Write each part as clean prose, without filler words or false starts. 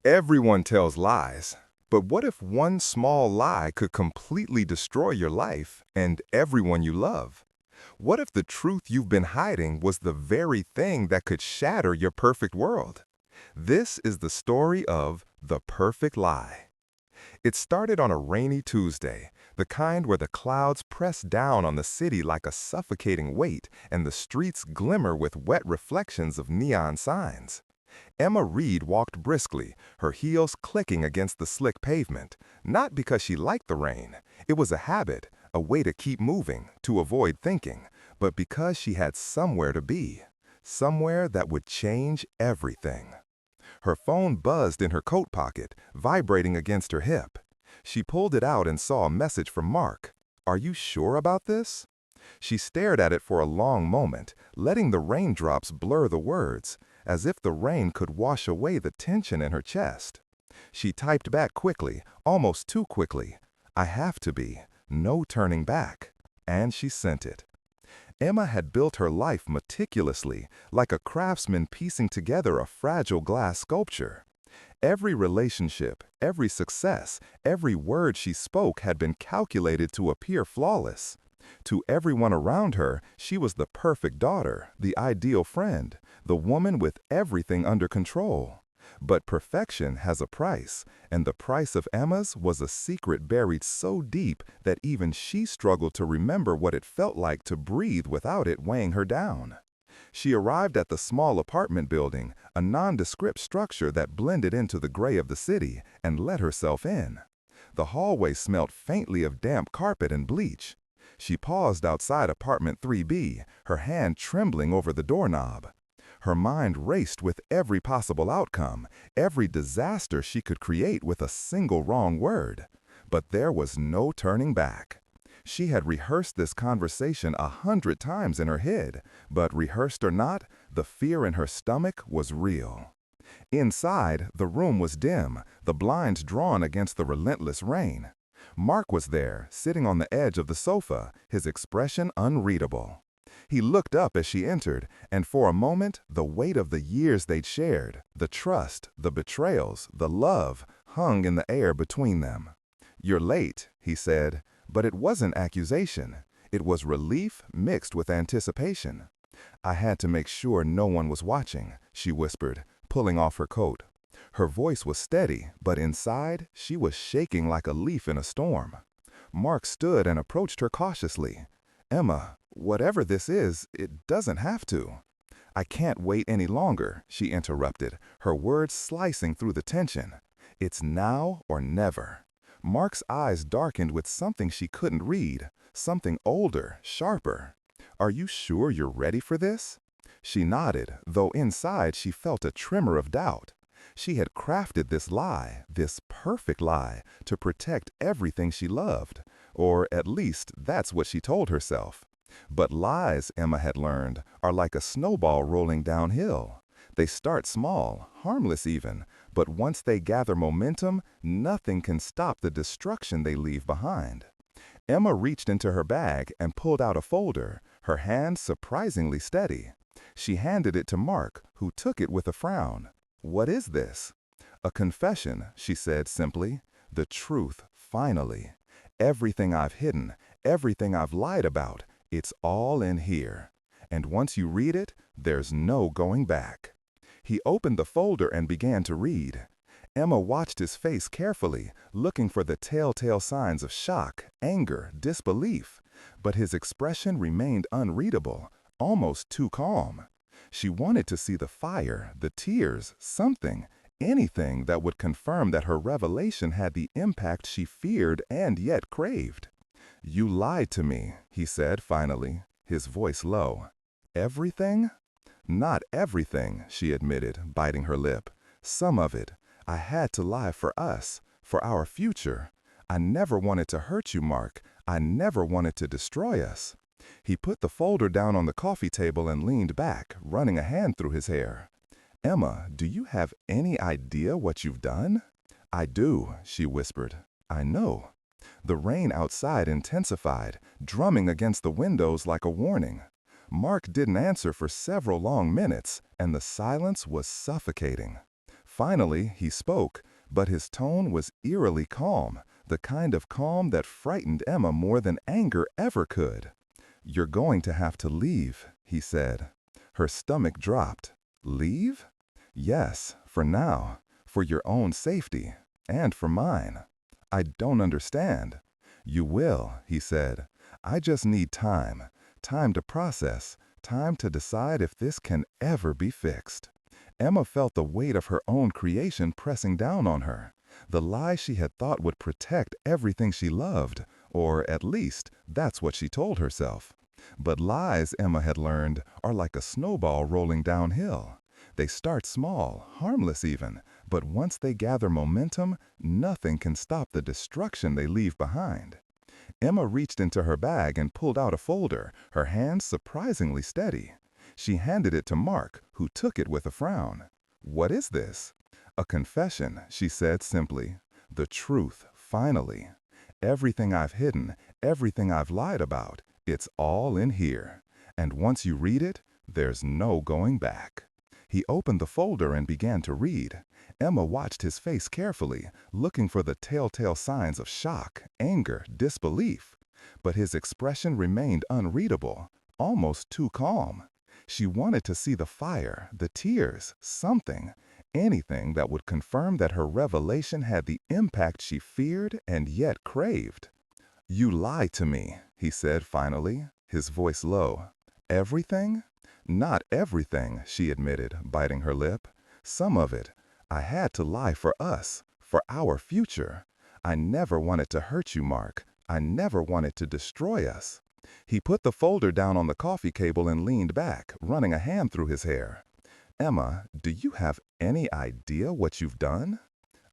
Everyone tells lies, but what if one small lie could completely destroy your life and everyone you love? What if the truth you've been hiding was the very thing that could shatter your perfect world? This is the story of The Perfect Lie. It started on a rainy Tuesday, the kind where the clouds press down on the city like a suffocating weight and the streets glimmer with wet reflections of neon signs. Emma Reed walked briskly, her heels clicking against the slick pavement, not because she liked the rain. It was a habit, a way to keep moving, to avoid thinking, but because she had somewhere to be, somewhere that would change everything. Her phone buzzed in her coat pocket, vibrating against her hip. She pulled it out and saw a message from Mark. "Are you sure about this?" She stared at it for a long moment, letting the raindrops blur the words, as if the rain could wash away the tension in her chest. She typed back quickly, almost too quickly. "I have to be. No turning back." And she sent it. Emma had built her life meticulously, like a craftsman piecing together a fragile glass sculpture. Every relationship, every success, every word she spoke had been calculated to appear flawless. To everyone around her, she was the perfect daughter, the ideal friend, the woman with everything under control. But perfection has a price, and the price of Emma's was a secret buried so deep that even she struggled to remember what it felt like to breathe without it weighing her down. She arrived at the small apartment building, a nondescript structure that blended into the gray of the city, and let herself in. The hallway smelt faintly of damp carpet and bleach. She paused outside apartment 3B, her hand trembling over the doorknob. Her mind raced with every possible outcome, every disaster she could create with a single wrong word. But there was no turning back. She had rehearsed this conversation 100 times in her head, but rehearsed or not, the fear in her stomach was real. Inside, the room was dim, the blinds drawn against the relentless rain. Mark was there, sitting on the edge of the sofa, his expression unreadable. He looked up as she entered, and for a moment, the weight of the years they'd shared, the trust, the betrayals, the love, hung in the air between them. "You're late," he said, but it wasn't accusation. It was relief mixed with anticipation. "I had to make sure no one was watching," she whispered, pulling off her coat. Her voice was steady, but inside, she was shaking like a leaf in a storm. Mark stood and approached her cautiously. "Emma, whatever this is, it doesn't have to." "I can't wait any longer," she interrupted, her words slicing through the tension. "It's now or never." Mark's eyes darkened with something she couldn't read, something older, sharper. "Are you sure you're ready for this?" She nodded, though inside she felt a tremor of doubt. She had crafted this lie, this perfect lie, to protect everything she loved. Or at least, that's what she told herself. But lies, Emma had learned, are like a snowball rolling downhill. They start small, harmless even, but once they gather momentum, nothing can stop the destruction they leave behind. Emma reached into her bag and pulled out a folder, her hand surprisingly steady. She handed it to Mark, who took it with a frown. "What is this?" "A confession," she said simply. "The truth, finally. Everything I've hidden, everything I've lied about, it's all in here. And once you read it, there's no going back." He opened the folder and began to read. Emma watched his face carefully, looking for the telltale signs of shock, anger, disbelief. But his expression remained unreadable, almost too calm. She wanted to see the fire, the tears, something, anything that would confirm that her revelation had the impact she feared and yet craved. "You lied to me," he said finally, his voice low. "Everything?" "Not everything," she admitted, biting her lip. "Some of it. I had to lie for us, for our future. I never wanted to hurt you, Mark. I never wanted to destroy us." He put the folder down on the coffee table and leaned back, running a hand through his hair. "Emma, do you have any idea what you've done?" "I do," she whispered. "I know." The rain outside intensified, drumming against the windows like a warning. Mark didn't answer for several long minutes, and the silence was suffocating. Finally, he spoke, but his tone was eerily calm, the kind of calm that frightened Emma more than anger ever could. "You're going to have to leave," he said. Her stomach dropped. "Leave?" "Yes, for now, for your own safety, and for mine." "I don't understand." "You will," he said. "I just need time, time to process, time to decide if this can ever be fixed." Emma felt the weight of her own creation pressing down on her. The lie she had thought would protect everything she loved, or at least, that's what she told herself. But lies, Emma had learned, are like a snowball rolling downhill. They start small, harmless even, but once they gather momentum, nothing can stop the destruction they leave behind. Emma reached into her bag and pulled out a folder, her hands surprisingly steady. She handed it to Mark, who took it with a frown. "What is this?" "A confession," she said simply. "The truth, finally. Everything I've hidden, everything I've lied about, it's all in here. And once you read it, there's no going back." He opened the folder and began to read. Emma watched his face carefully, looking for the telltale signs of shock, anger, disbelief. But his expression remained unreadable, almost too calm. She wanted to see the fire, the tears, something, anything that would confirm that her revelation had the impact she feared and yet craved. "You lied to me," he said finally, his voice low. "Everything?" "Not everything," she admitted, biting her lip. "Some of it. I had to lie for us, for our future. I never wanted to hurt you, Mark. I never wanted to destroy us." He put the folder down on the coffee table and leaned back, running a hand through his hair. "Emma, do you have any idea what you've done?"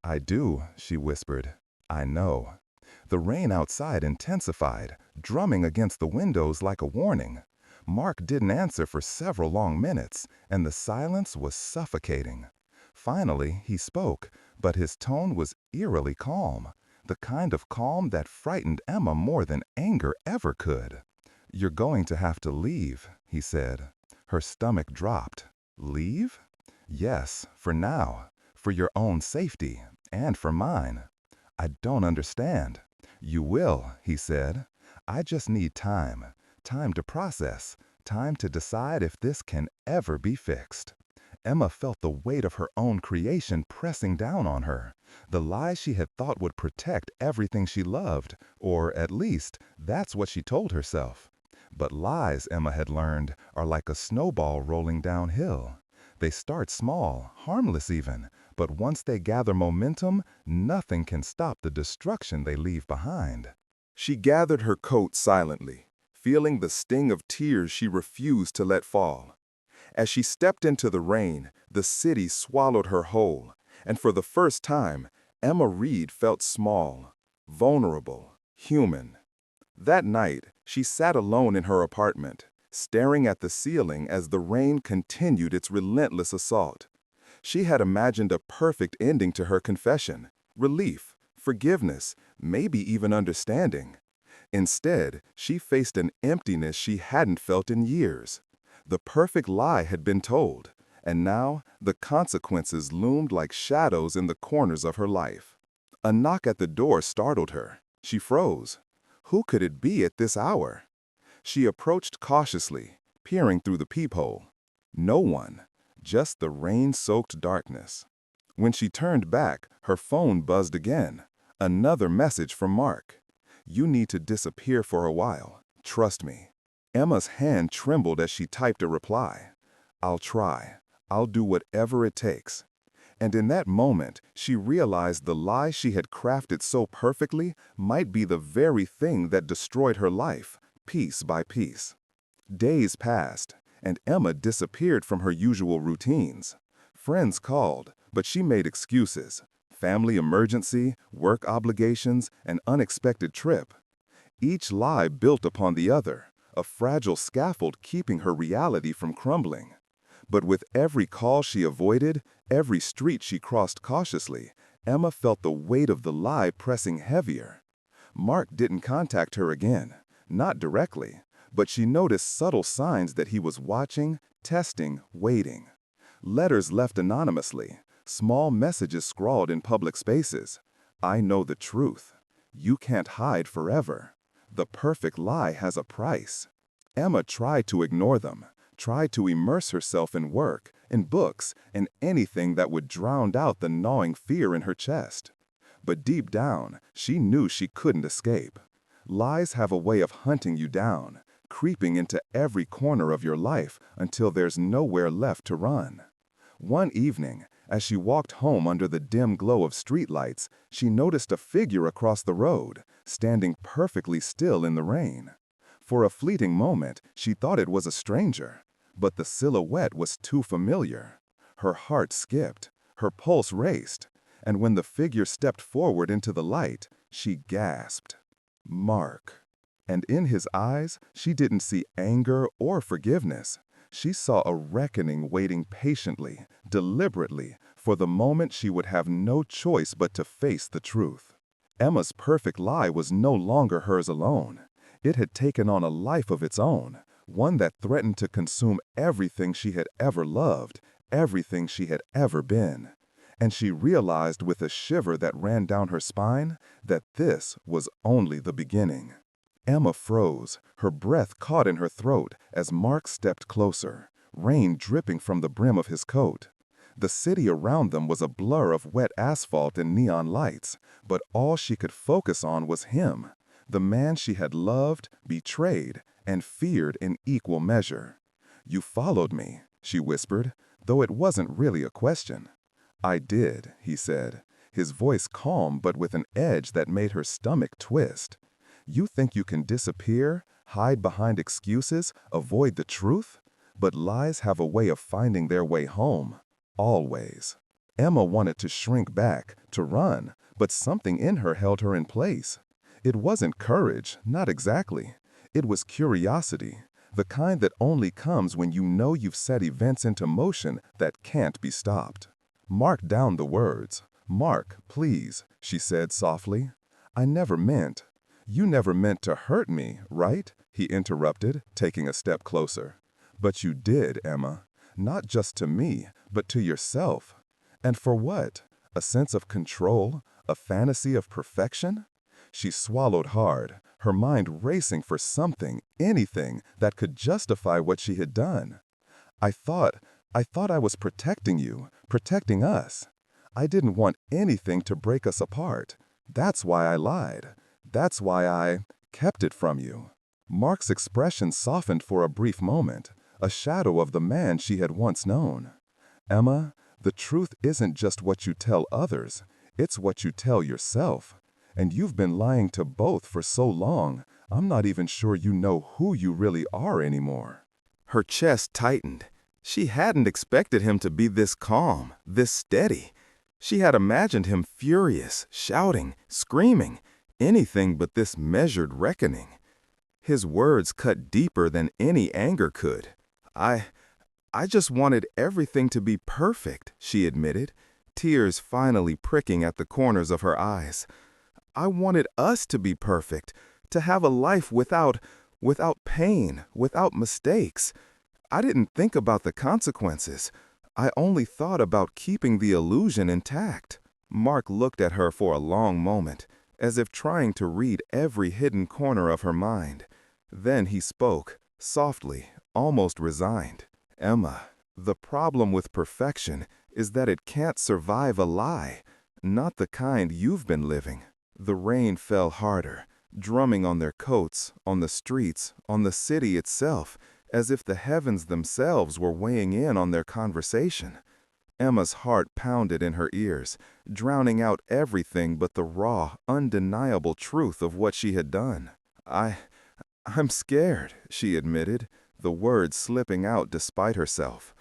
"I do," she whispered. "I know." The rain outside intensified, drumming against the windows like a warning. Mark didn't answer for several long minutes, and the silence was suffocating. Finally, he spoke, but his tone was eerily calm, the kind of calm that frightened Emma more than anger ever could. "You're going to have to leave," he said. Her stomach dropped. "Leave?" "Yes, for now, for your own safety, and for mine." "I don't understand." "You will," he said. "I just need time, time to process, time to decide if this can ever be fixed." Emma felt the weight of her own creation pressing down on her. The lie she had thought would protect everything she loved, or at least, that's what she told herself. But lies, Emma had learned, are like a snowball rolling downhill. They start small, harmless even, but once they gather momentum, nothing can stop the destruction they leave behind. She gathered her coat silently, feeling the sting of tears she refused to let fall. As she stepped into the rain, the city swallowed her whole, and for the first time, Emma Reed felt small, vulnerable, human. That night, she sat alone in her apartment, staring at the ceiling as the rain continued its relentless assault. She had imagined a perfect ending to her confession, relief, forgiveness, maybe even understanding. Instead, she faced an emptiness she hadn't felt in years. The perfect lie had been told, and now the consequences loomed like shadows in the corners of her life. A knock at the door startled her. She froze. Who could it be at this hour? She approached cautiously, peering through the peephole. No one, just the rain-soaked darkness. When she turned back, her phone buzzed again. Another message from Mark. "You need to disappear for a while. Trust me." Emma's hand trembled as she typed a reply. "I'll try. I'll do whatever it takes." And in that moment, she realized the lie she had crafted so perfectly might be the very thing that destroyed her life, piece by piece. Days passed, and Emma disappeared from her usual routines. Friends called, but she made excuses. Family emergency, work obligations, an unexpected trip. Each lie built upon the other, a fragile scaffold keeping her reality from crumbling. But with every call she avoided, every street she crossed cautiously, Emma felt the weight of the lie pressing heavier. Mark didn't contact her again, not directly, but she noticed subtle signs that he was watching, testing, waiting. Letters left anonymously, Small messages scrawled in public spaces. I know the truth. You can't hide forever. The perfect lie has a price. Emma tried to ignore them, tried to immerse herself in work, in books, in anything that would drown out the gnawing fear in her chest. But deep down, she knew she couldn't escape. Lies have a way of hunting you down, creeping into every corner of your life until there's nowhere left to run. One evening, as she walked home under the dim glow of streetlights, she noticed a figure across the road, standing perfectly still in the rain. For a fleeting moment, she thought it was a stranger, but the silhouette was too familiar. Her heart skipped, her pulse raced, and when the figure stepped forward into the light, she gasped. Mark. And in his eyes, she didn't see anger or forgiveness. She saw a reckoning waiting patiently, deliberately, for the moment she would have no choice but to face the truth. Emma's perfect lie was no longer hers alone. It had taken on a life of its own, one that threatened to consume everything she had ever loved, everything she had ever been. And she realized with a shiver that ran down her spine that this was only the beginning. Emma froze, her breath caught in her throat as Mark stepped closer, rain dripping from the brim of his coat. The city around them was a blur of wet asphalt and neon lights, but all she could focus on was him, the man she had loved, betrayed, and feared in equal measure. "You followed me," she whispered, though it wasn't really a question. "I did," he said, his voice calm but with an edge that made her stomach twist. "You think you can disappear, hide behind excuses, avoid the truth? But lies have a way of finding their way home. Always." Emma wanted to shrink back, to run, but something in her held her in place. It wasn't courage, not exactly. It was curiosity, the kind that only comes when you know you've set events into motion that can't be stopped. "Mark down the words. Mark, please," she said softly. "I never meant—" "You never meant to hurt me, right?" he interrupted, taking a step closer. "But you did, Emma. Not just to me, but to yourself. And for what? A sense of control? A fantasy of perfection?" She swallowed hard, her mind racing for something, anything, that could justify what she had done. I thought I was protecting you, protecting us. I didn't want anything to break us apart. That's why I lied. That's why I kept it from you." Mark's expression softened for a brief moment, a shadow of the man she had once known. "Emma, the truth isn't just what you tell others, it's what you tell yourself. And you've been lying to both for so long, I'm not even sure you know who you really are anymore." Her chest tightened. She hadn't expected him to be this calm, this steady. She had imagined him furious, shouting, screaming, anything but this measured reckoning. His words cut deeper than any anger could. I just wanted everything to be perfect," she admitted, tears finally pricking at the corners of her eyes. "I wanted us to be perfect, to have a life without pain, without mistakes. I didn't think about the consequences. I only thought about keeping the illusion intact." Mark looked at her for a long moment, as if trying to read every hidden corner of her mind. Then he spoke, softly, almost resigned. "Emma, the problem with perfection is that it can't survive a lie, not the kind you've been living." The rain fell harder, drumming on their coats, on the streets, on the city itself, as if the heavens themselves were weighing in on their conversation. Emma's heart pounded in her ears, drowning out everything but the raw, undeniable truth of what she had done. I'm scared," she admitted, the words slipping out despite herself.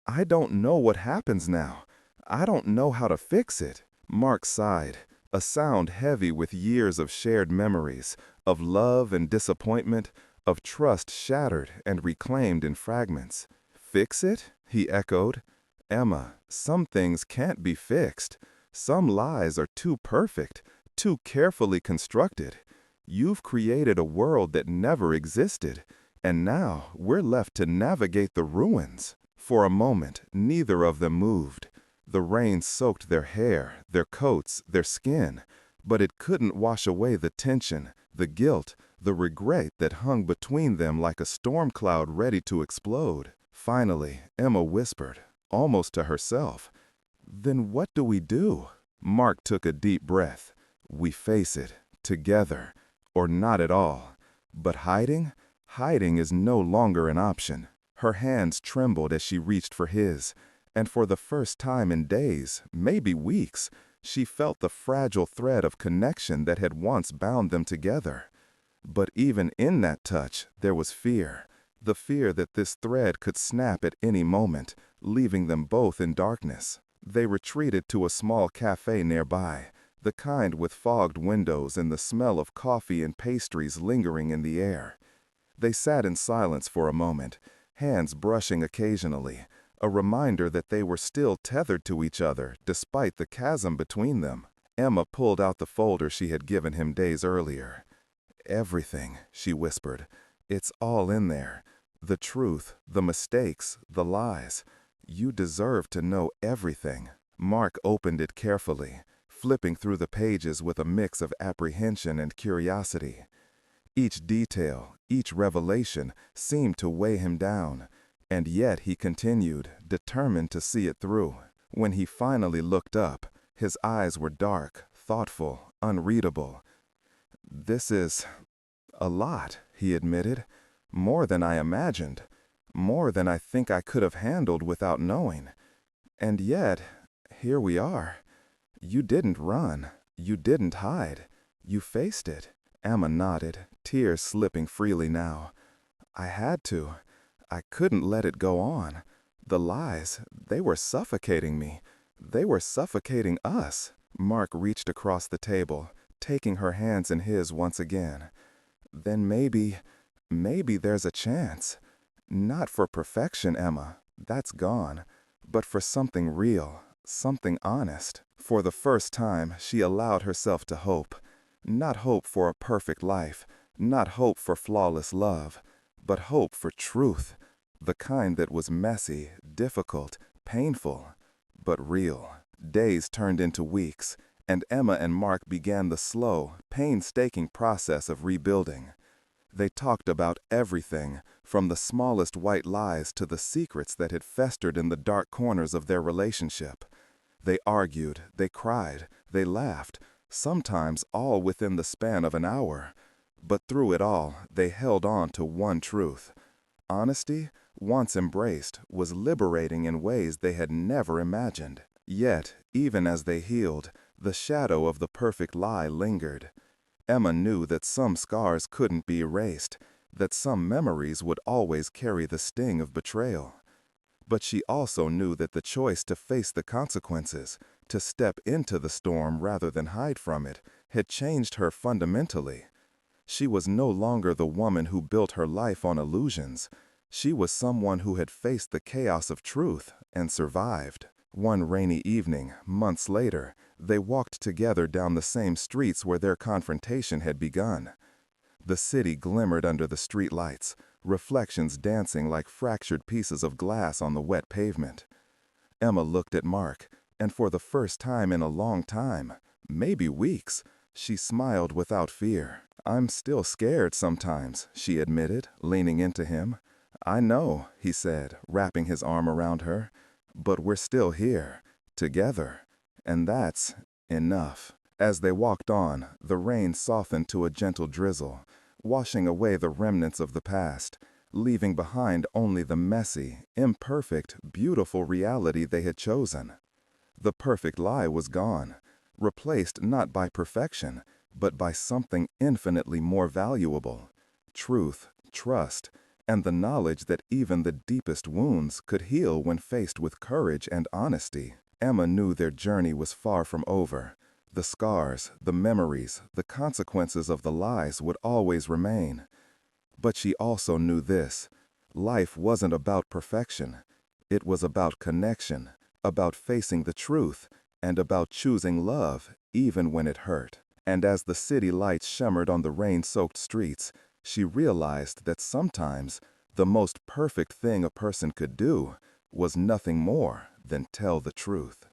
"I don't know what happens now. I don't know how to fix it." Mark sighed, a sound heavy with years of shared memories, of love and disappointment, of trust shattered and reclaimed in fragments. "Fix it?" he echoed. "Emma, some things can't be fixed. Some lies are too perfect, too carefully constructed. You've created a world that never existed, and now we're left to navigate the ruins." For a moment, neither of them moved. The rain soaked their hair, their coats, their skin, but it couldn't wash away the tension, the guilt, the regret that hung between them like a storm cloud ready to explode. Finally, Emma whispered, almost to herself, "Then what do we do?" Mark took a deep breath. "We face it, together, or not at all. But hiding? Hiding is no longer an option." Her hands trembled as she reached for his, and for the first time in days, maybe weeks, she felt the fragile thread of connection that had once bound them together. But even in that touch, there was fear. The fear that this thread could snap at any moment, leaving them both in darkness. They retreated to a small cafe nearby, the kind with fogged windows and the smell of coffee and pastries lingering in the air. They sat in silence for a moment, hands brushing occasionally, a reminder that they were still tethered to each other despite the chasm between them. Emma pulled out the folder she had given him days earlier. "Everything," she whispered. "It's all in there. The truth, the mistakes, the lies. You deserve to know everything." Mark opened it carefully, flipping through the pages with a mix of apprehension and curiosity. Each detail, each revelation seemed to weigh him down, and yet he continued, determined to see it through. When he finally looked up, his eyes were dark, thoughtful, unreadable. "This is a lot," he admitted. "More than I imagined. More than I think I could have handled without knowing. And yet, here we are. You didn't run. You didn't hide. You faced it." Emma nodded, tears slipping freely now. "I had to. I couldn't let it go on. The lies, they were suffocating me. They were suffocating us." Mark reached across the table, taking her hands in his once again. "Then maybe there's a chance. Not for perfection, Emma. That's gone. But for something real, something honest." For the first time, she allowed herself to hope. Not hope for a perfect life, not hope for flawless love, but hope for truth. The kind that was messy, difficult, painful, but real. Days turned into weeks, and Emma and Mark began the slow, painstaking process of rebuilding. They talked about everything, from the smallest white lies to the secrets that had festered in the dark corners of their relationship. They argued, they cried, they laughed, sometimes all within the span of an hour. But through it all, they held on to one truth. Honesty, once embraced, was liberating in ways they had never imagined. Yet, even as they healed, the shadow of the perfect lie lingered. Emma knew that some scars couldn't be erased, that some memories would always carry the sting of betrayal. But she also knew that the choice to face the consequences, to step into the storm rather than hide from it, had changed her fundamentally. She was no longer the woman who built her life on illusions. She was someone who had faced the chaos of truth and survived. One rainy evening, months later, they walked together down the same streets where their confrontation had begun. The city glimmered under the street lights, reflections dancing like fractured pieces of glass on the wet pavement. Emma looked at Mark, and for the first time in a long time, maybe weeks, she smiled without fear. "I'm still scared sometimes," she admitted, leaning into him. "I know," he said, wrapping his arm around her. "But we're still here, together, and that's enough." As they walked on, the rain softened to a gentle drizzle, washing away the remnants of the past, leaving behind only the messy, imperfect, beautiful reality they had chosen. The perfect lie was gone, replaced not by perfection, but by something infinitely more valuable: truth, trust, and the knowledge that even the deepest wounds could heal when faced with courage and honesty. Emma knew their journey was far from over. The scars, the memories, the consequences of the lies would always remain. But she also knew this: life wasn't about perfection. It was about connection, about facing the truth, and about choosing love even when it hurt. And as the city lights shimmered on the rain-soaked streets, she realized that sometimes the most perfect thing a person could do was nothing more than tell the truth.